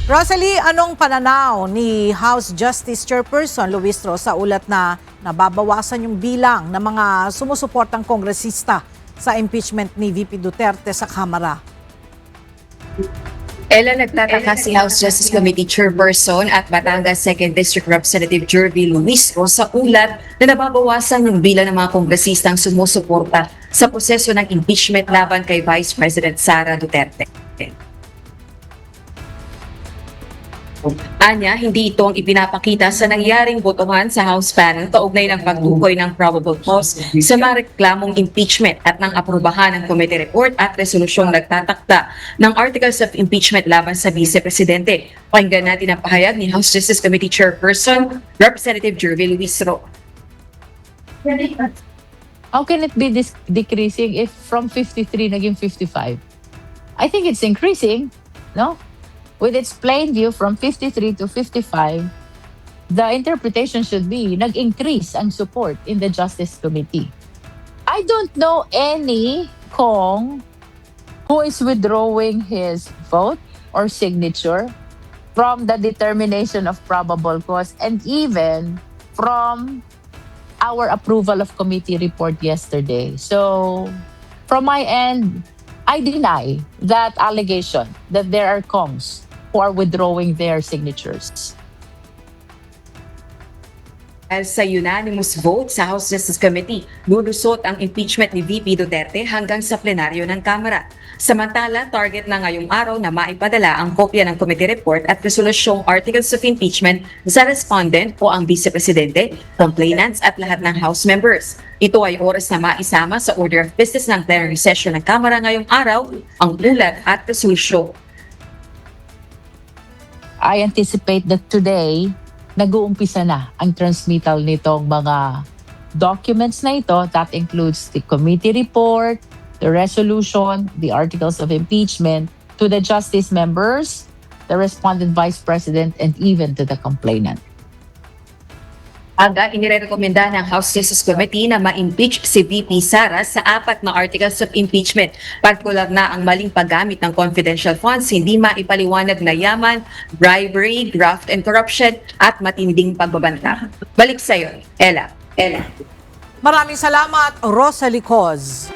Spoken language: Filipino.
Rosalie, anong pananaw ni House Justice Chairperson Luis Ro sa ulat na nababawasan yung bilang ng mga sumusuportang kongresista sa impeachment ni VP Duterte sa Kamara? Ella, nagtataka si House Justice Committee Chairperson at Batangas 2nd District Representative Jervy Luis Ro sa ulat na nababawasan yung bilang ng mga kongresistang sumusuporta sa proseso ng impeachment laban kay Vice President Sara Duterte. Anya, hindi ito ang ipinapakita sa nangyaring botohan sa House panel kaugnay ng pagtukoy ng probable cause sa mga reklamong impeachment at ng aprubahan ng committee report at resolusyong nagtatakda ng articles of impeachment laban sa Vice Presidente. Pakinggan natin ang pahayag ni House Justice Committee Chairperson Representative Jervy Luis Ro. How can it be decreasing if from 53 naging 55? I think it's increasing, no? With its plain view from 53 to 55, the interpretation should be nag-increase ang support in the Justice Committee. I don't know any Kong who is withdrawing his vote or signature from the determination of probable cause and even from our approval of committee report yesterday. So, from my end, I deny that allegation that there are Kongs who are withdrawing their signatures. Dahil sa unanimous vote sa House Justice Committee, lulusot ang impeachment ni VP Duterte hanggang sa plenaryo ng Kamara. Samantala, target na ngayong araw na maipadala ang kopya ng committee report at resolusyong articles of impeachment sa respondent o ang Vice Presidente, complainants at lahat ng House members. Ito ay oras na maisama sa order of business ng plenary session ng Kamara ngayong araw ang ulat at resolusyon. I anticipate that today, nag-uumpisa na ang transmittal nitong mga documents na ito. That includes the committee report, the resolution, the articles of impeachment to the justice members, the respondent vice president, and even to the complainant. Aga, inirekomenda ng House Justice Committee na ma-impeach si VP Sara sa 4 na articles of impeachment. Partikular na ang maling paggamit ng confidential funds, hindi maipaliwanag na yaman, bribery, graft and corruption, at matinding pagbabanta. Balik sa iyo, Ella. Maraming salamat, Rosalie Coz.